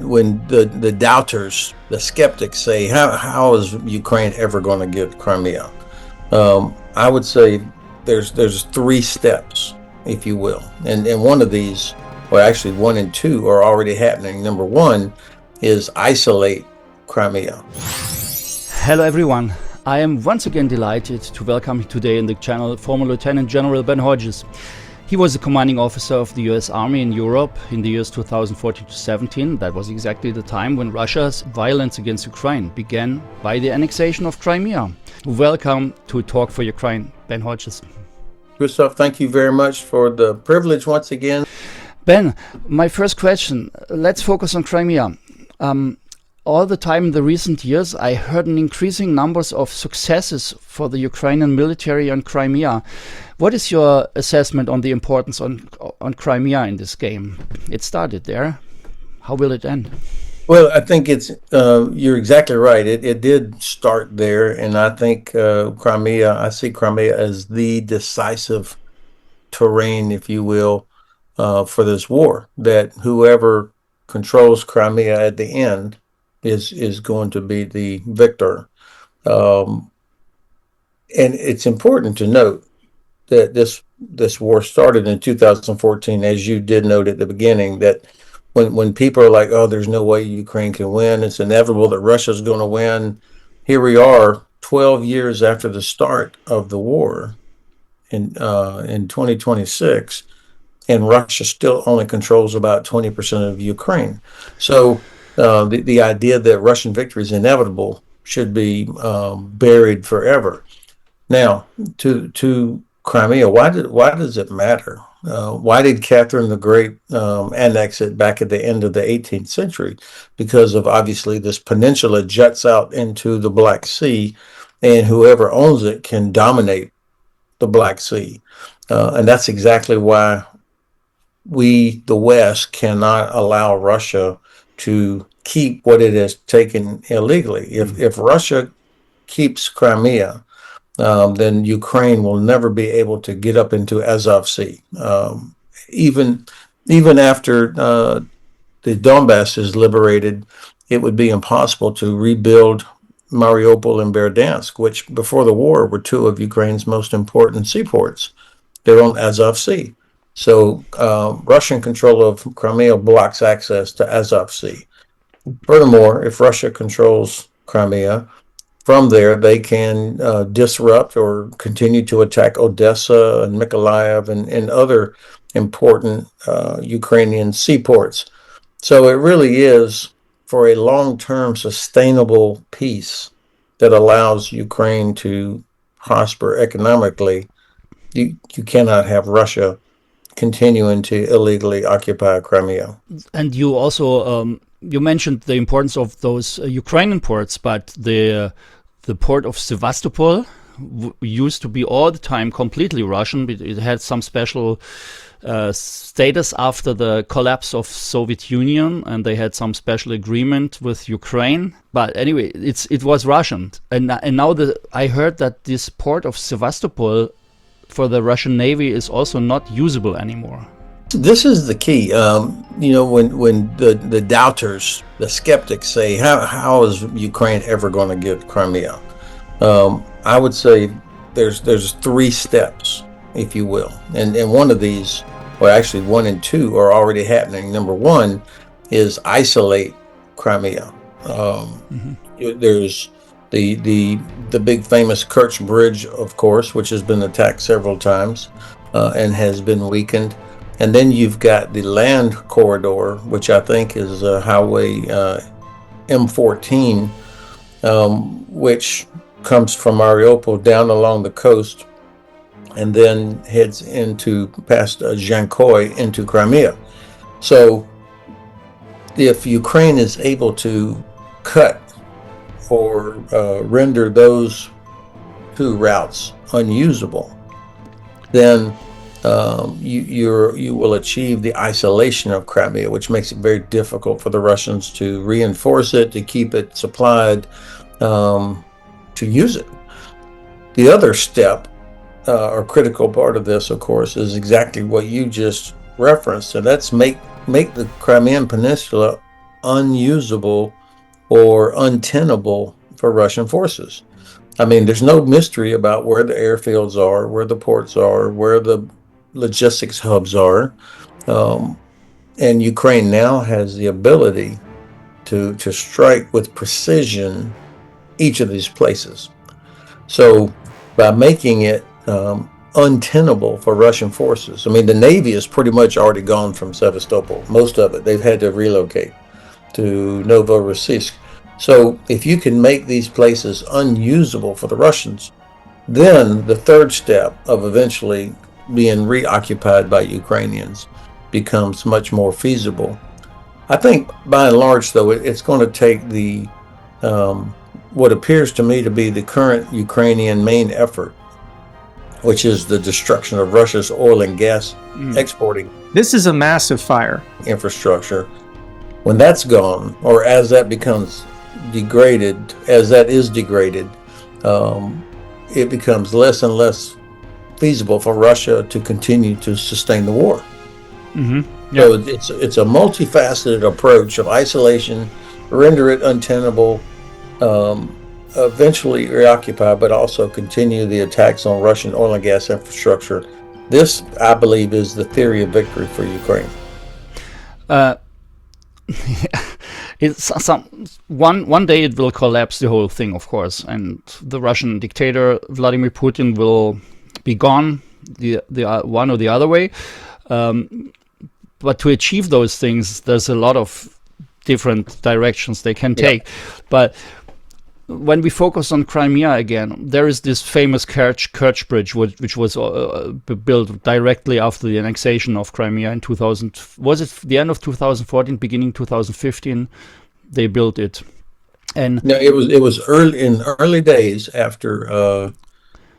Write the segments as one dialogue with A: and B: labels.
A: When the doubters, the skeptics say, how is Ukraine ever going to get Crimea? I would say there's three steps, if you will. And one of these, well, actually one and two are already happening. Number one is isolate Crimea.
B: Hello everyone. I am once again delighted to welcome you today in the channel former Lieutenant General Ben Hodges. He was the commanding officer of the US Army in Europe in the years 2014 to 17. That was exactly the time when Russia's violence against Ukraine began by the annexation of Crimea. Welcome to Talk for Ukraine, Ben Hodges.
A: Christoph, thank you very much for the privilege once again.
B: Ben, my first question, let's focus on Crimea. All the time in the recent years, I heard an increasing numbers of successes for the Ukrainian military on Crimea. What is your assessment on the importance on Crimea in this game? It started there. How will it end?
A: Well, I think it's you're exactly right. It did start there, and I think I see Crimea as the decisive terrain, if you will, for this war. That whoever controls Crimea at the end is going to be the victor. And it's important to note that this war started in 2014, as you did note at the beginning, that when people are like, oh, there's no way Ukraine can win, it's inevitable that Russia's going to win. Here we are 12 years after the start of the war in 2026, and Russia still only controls about 20% of Ukraine. So the idea that Russian victory is inevitable should be buried forever. Now, to Crimea, why does it matter? Why did Catherine the Great annex it back at the end of the 18th century? Because of obviously this peninsula juts out into the Black Sea, and whoever owns it can dominate the Black Sea. And that's exactly why we, the West, cannot allow Russia to keep what it has taken illegally. If Russia keeps Crimea, then Ukraine will never be able to get up into Azov Sea. Even after the Donbass is liberated, it would be impossible to rebuild Mariupol and Berdansk, which before the war were two of Ukraine's most important seaports. They're on Azov Sea. So Russian control of Crimea blocks access to Azov Sea. Furthermore, if Russia controls Crimea, from there they can disrupt or continue to attack Odesa and Mykolaiv and other important Ukrainian seaports. So it really is for a long-term sustainable peace that allows Ukraine to prosper economically. You cannot have Russia continuing to illegally occupy Crimea.
B: And you also you mentioned the importance of those Ukrainian ports, but the port of Sevastopol used to be all the time completely Russian. It had some special status after the collapse of Soviet Union, and they had some special agreement with Ukraine. But anyway, it was Russian, and now I heard that this port of Sevastopol for the Russian Navy is also not usable anymore.
A: This is the key. When the doubters, the skeptics say, how is Ukraine ever going to get Crimea? I would say there's three steps, if you will. And one of these, well, actually one and two are already happening. Number one is isolate Crimea. There's the big famous Kerch Bridge, of course, which has been attacked several times and has been weakened. And then you've got the land corridor, which I think is Highway M14, which comes from Mariupol down along the coast and then heads past Zhankoy into Crimea. So if Ukraine is able to cut or render those two routes unusable, then you will achieve the isolation of Crimea, which makes it very difficult for the Russians to reinforce it, to keep it supplied, to use it. The other step, or critical part of this, of course, is exactly what you just referenced, and that's make the Crimean Peninsula unusable or untenable for Russian forces. I mean, there's no mystery about where the airfields are, where the ports are, where the logistics hubs are. Um, and Ukraine now has the ability to strike with precision each of these places. So by making it untenable for Russian forces, I mean, the Navy is pretty much already gone from Sevastopol, most of it. They've had to relocate to Novorossiysk. So if you can make these places unusable for the Russians, then the third step of eventually being reoccupied by Ukrainians becomes much more feasible. I think by and large, though, it's going to take the what appears to me to be the current Ukrainian main effort, which is the destruction of Russia's oil and gas exporting.
C: This is a massive fire.
A: Infrastructure. When that's gone, or as that becomes degraded, as that is degraded, it becomes less and less feasible for Russia to continue to sustain the war.
B: Mm-hmm.
A: So it's a multifaceted approach of isolation, render it untenable, eventually reoccupy, but also continue the attacks on Russian oil and gas infrastructure. This, I believe, is the theory of victory for Ukraine.
B: It's one day it will collapse, the whole thing, of course, and the Russian dictator Vladimir Putin will be gone, the one or the other way. But to achieve those things, there's a lot of different directions they can take. But when we focus on Crimea again, there is this famous Kerch Bridge, which was built directly after the annexation of Crimea in 2000. Was it the end of 2014, beginning 2015? They built it, and
A: no, it was early days after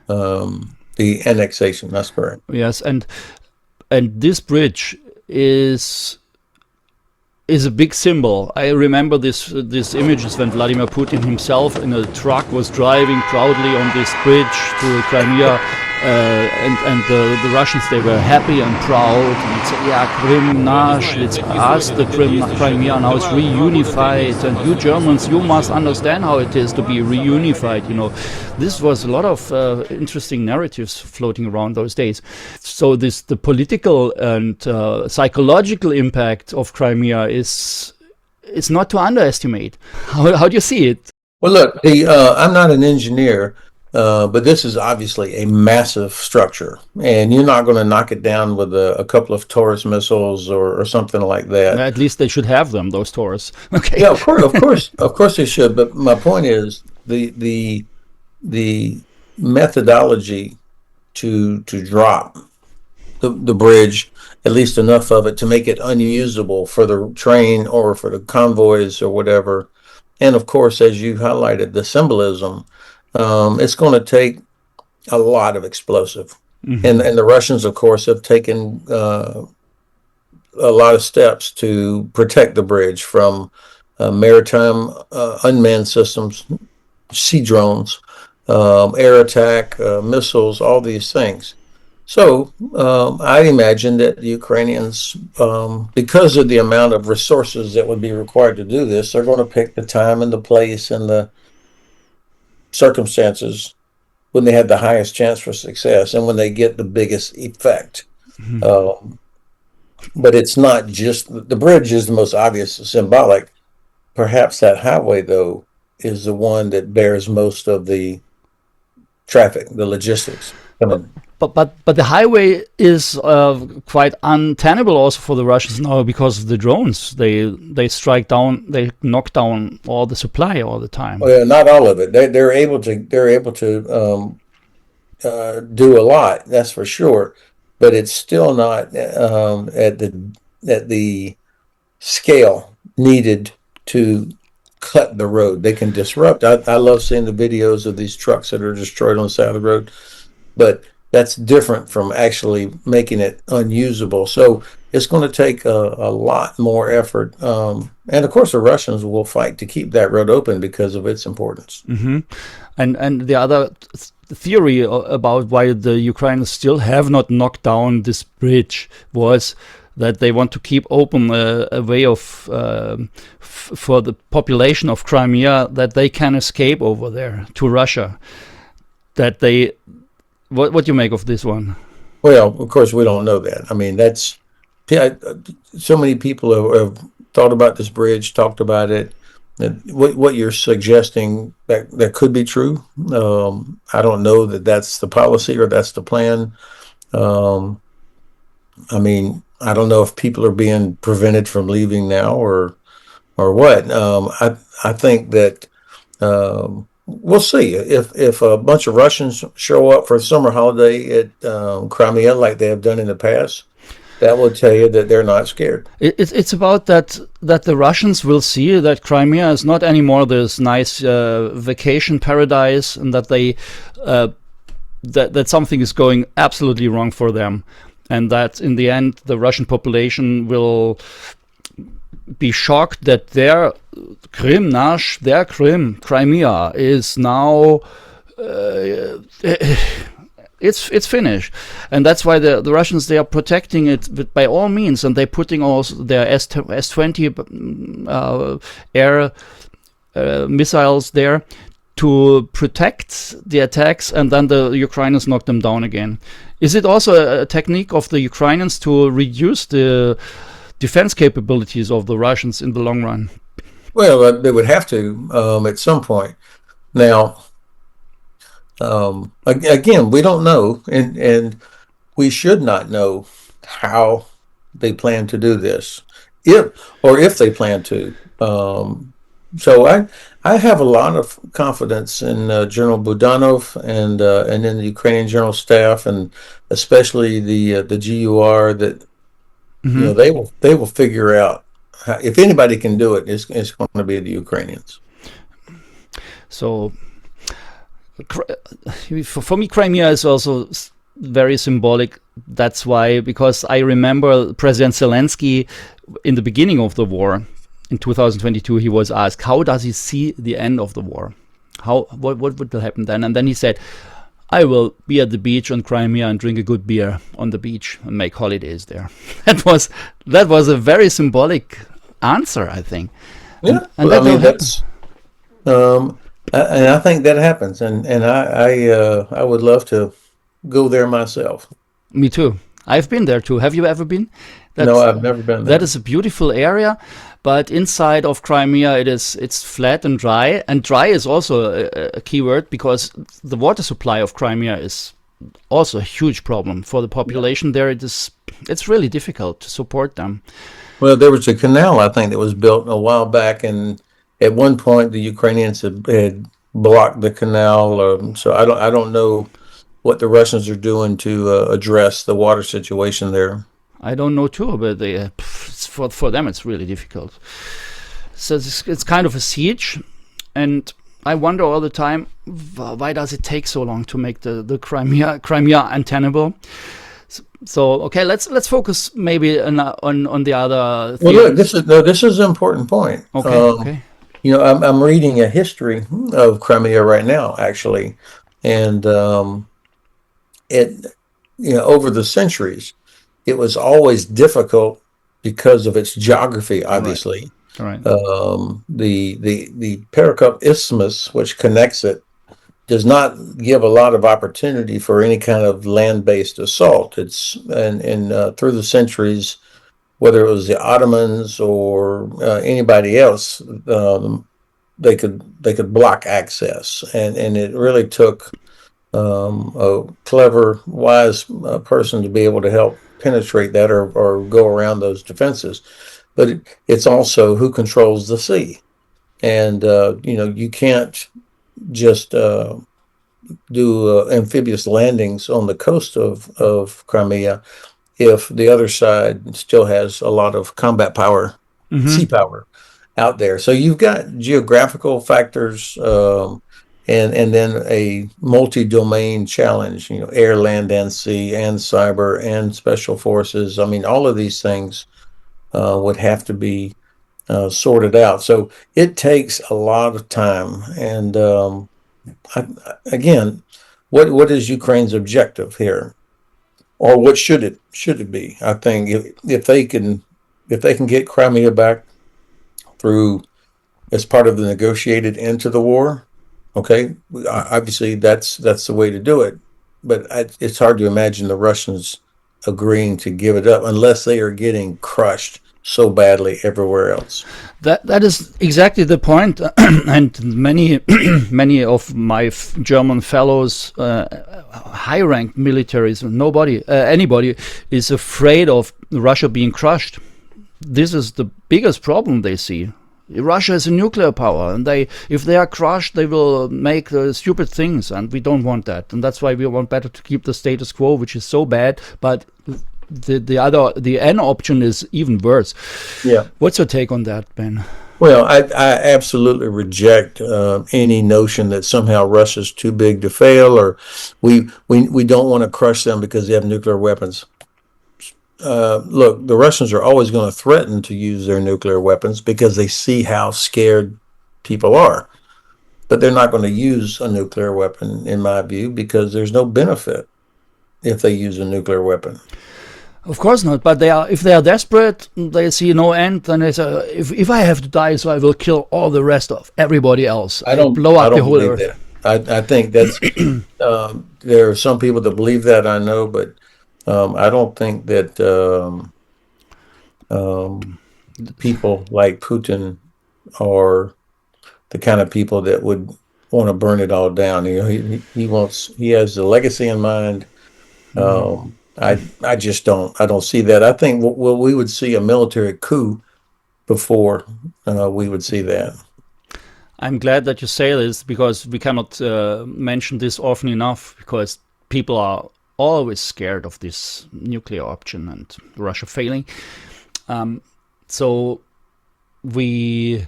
A: the annexation. That's correct.
B: Yes, and this bridge is a big symbol. I remember these images when Vladimir Putin himself in a truck was driving proudly on this bridge to Crimea, and the Russians, they were happy and proud and said, "Yeah, Krim nash, it's us, the Crimea now is reunified, and you Germans, you must understand how it is to be reunified." You know, this was a lot of interesting narratives floating around those days. So the political and psychological impact of Crimea is not to underestimate. How do you see it?
A: Well, look, I'm not an engineer, but this is obviously a massive structure, and you're not going to knock it down with a couple of Taurus missiles or something like that.
B: At least they should have them, those Taurus. Okay.
A: Yeah, of course they should. But my point is the methodology to drop the bridge, at least enough of it to make it unusable for the train or for the convoys or whatever. And of course, as you highlighted, the symbolism, it's going to take a lot of explosive. Mm-hmm. And the Russians, of course, have taken a lot of steps to protect the bridge from maritime unmanned systems, sea drones, air attack, missiles, all these things. So I imagine that the Ukrainians, because of the amount of resources that would be required to do this, are going to pick the time and the place and the circumstances when they have the highest chance for success and when they get the biggest effect. Mm-hmm. But it's not just the bridge is the most obvious symbolic. Perhaps that highway, though, is the one that bears most of the traffic, the logistics.
B: But the highway is quite untenable also for the Russians now because of the drones. They strike down, they knock down all the supply all the time.
A: Well, not all of it. They're able to do a lot. That's for sure. But it's still not at the scale needed to cut the road. They can disrupt. I love seeing the videos of these trucks that are destroyed on the side of the road, but that's different from actually making it unusable. So it's going to take a lot more effort. And of course, the Russians will fight to keep that road open because of its importance.
B: Mm-hmm. And the other theory about why the Ukrainians still have not knocked down this bridge was that they want to keep open a way of for the population of Crimea that they can escape over there to Russia. That they, what do you make of this one?
A: Well, of course, we don't know that. I mean, that's so many people have thought about this bridge, talked about it. What you're suggesting that could be true. I don't know that that's the policy or that's the plan. Um, I mean, I don't know if people are being prevented from leaving now or what. I think that we'll see if a bunch of Russians show up for a summer holiday at Crimea like they have done in the past. That will tell you that they're not scared.
B: It's about that the Russians will see that Crimea is not anymore this nice vacation paradise, and that they that something is going absolutely wrong for them, and that in the end the Russian population will be shocked that their Crimea is now it's finished, and that's why the Russians, they are protecting it by all means, and they're putting also their S-20 air missiles there to protect the attacks, and then the Ukrainians knock them down again. Is it also a technique of the Ukrainians to reduce the defense capabilities of the Russians in the long run?
A: Well, they would have to at some point. Now, again, we don't know, and we should not know how they plan to do this, if they plan to. So I have a lot of confidence in General Budanov and in the Ukrainian General Staff, and especially the GUR, that they will figure out how, if anybody can do it, it's going to be the Ukrainians.
B: So for me, Crimea is also very symbolic. That's why, because I remember President Selenskij in the beginning of the war in 2022, he was asked, how does he see the end of the war? What will happen then? And then he said, I will be at the beach on Crimea and drink a good beer on the beach and make holidays there. That was a very symbolic answer, I think.
A: Yeah,
B: and
A: well, I mean that's, and I think that happens, and I would love to go there myself.
B: Me too. I've been there too. Have you ever been?
A: No, I've never been there.
B: That is a beautiful area, but inside of Crimea it's flat and dry. And dry is also a key word, because the water supply of Crimea is also a huge problem for the population there. It's really difficult to support them.
A: Well, there was a canal, I think, that was built a while back, and at one point the Ukrainians had blocked the canal. So I don't know what the Russians are doing to address the water situation there.
B: I don't know too, but for them it's really difficult. So it's kind of a siege, and I wonder all the time, why does it take so long to make the Crimea untenable? So okay, let's focus maybe on the other.
A: Well, look, this is an important point.
B: Okay, okay.
A: You know, I'm reading a history of Crimea right now, actually, and over the centuries, it was always difficult because of its geography, obviously.
B: Right.
A: The Perikop Isthmus, which connects it, does not give a lot of opportunity for any kind of land-based assault. It's and through the centuries, whether it was the Ottomans or anybody else, they could block access, and it really took a clever, wise person to be able to help penetrate that or go around those defenses. But it's also who controls the sea, and you can't just do amphibious landings on the coast of Crimea if the other side still has a lot of combat power, sea power out there. So you've got geographical factors, and then a multi-domain challenge, air, land, and sea, and cyber, and special forces. I mean, all of these things would have to be sorted out. So it takes a lot of time. And again, what is Ukraine's objective here? or what should it be? I think if they can get Crimea back through as part of the negotiated end to the war, okay, obviously that's the way to do it. But it's hard to imagine the Russians agreeing to give it up unless they are getting crushed so badly everywhere else.
B: That is exactly the point, and many many of my German fellows, high-ranked militaries, anybody is afraid of Russia being crushed. This is the biggest problem they see. Russia is a nuclear power, and if they are crushed, they will make stupid things, and we don't want that. And that's why we want better to keep the status quo, which is so bad. But the N option is even worse.
A: Yeah.
B: What's your take on that, Ben?
A: Well, I absolutely reject any notion that somehow Russia's too big to fail, or we don't want to crush them because they have nuclear weapons. Look, the Russians are always going to threaten to use their nuclear weapons because they see how scared people are. But they're not going to use a nuclear weapon, in my view, because there's no benefit if they use a nuclear weapon.
B: Of course not, but if they are desperate, they see no end, then they say, if I have to die, so I will kill all the rest of everybody else.
A: I don't
B: blow up
A: I don't
B: the whole
A: believe
B: earth.
A: that. I think that's there are some people that believe that, I know, but I don't think that people like Putin are the kind of people that would want to burn it all down. You know, he has the legacy in mind. I just don't see that. I think we would see a military coup before we would see that.
B: I'm glad that you say this, because we cannot mention this often enough, because people are always scared of this nuclear option and Russia failing. So we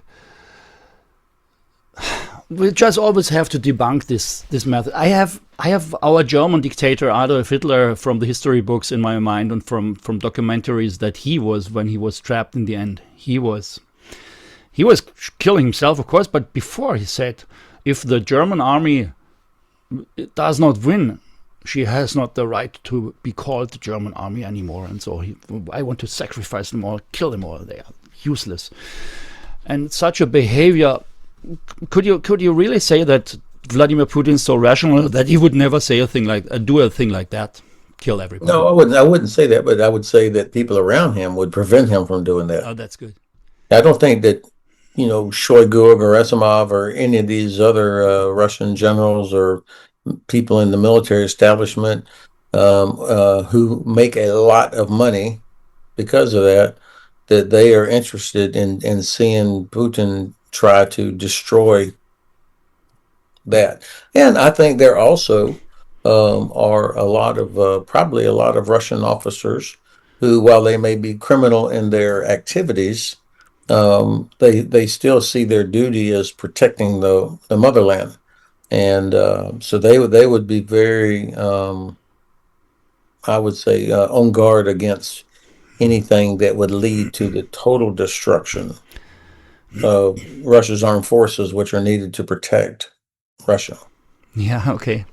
B: just always have to debunk this method. I have our German dictator Adolf Hitler from the history books in my mind, and from documentaries that he was, when he was trapped in the end. He was killing himself, of course, but before he said, if the German army does not win, she has not the right to be called the German army anymore. And so I want to sacrifice them all, kill them all. They are useless. And such a behavior, could you really say that Vladimir Putin is so rational that he would never say do a thing like that, kill everybody?
A: No, I wouldn't say that, but I would say that people around him would prevent him from doing that.
B: Oh, that's good.
A: I don't think that, Shoigu or Gerasimov or any of these other Russian generals or people in the military establishment who make a lot of money because of that they are interested in seeing Putin try to destroy that. And I think there also are probably a lot of Russian officers who, while they may be criminal in their activities, they still see their duty as protecting the motherland. And so they would be very, I would say, on guard against anything that would lead to the total destruction of Russia's armed forces, which are needed to protect Russia.
B: Yeah, okay.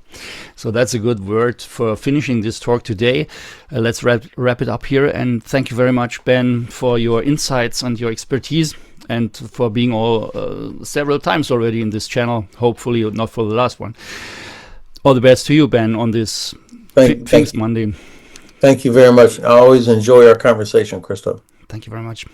B: So that's a good word for finishing this talk today. Let's wrap it up here. And thank you very much, Ben, for your insights and your expertise, and for being several times already in this channel, hopefully not for the last one. All the best to you, Ben, on this Pfingst Monday.
A: Thank you very much. I always enjoy our conversation, Christoph.
B: Thank you very much.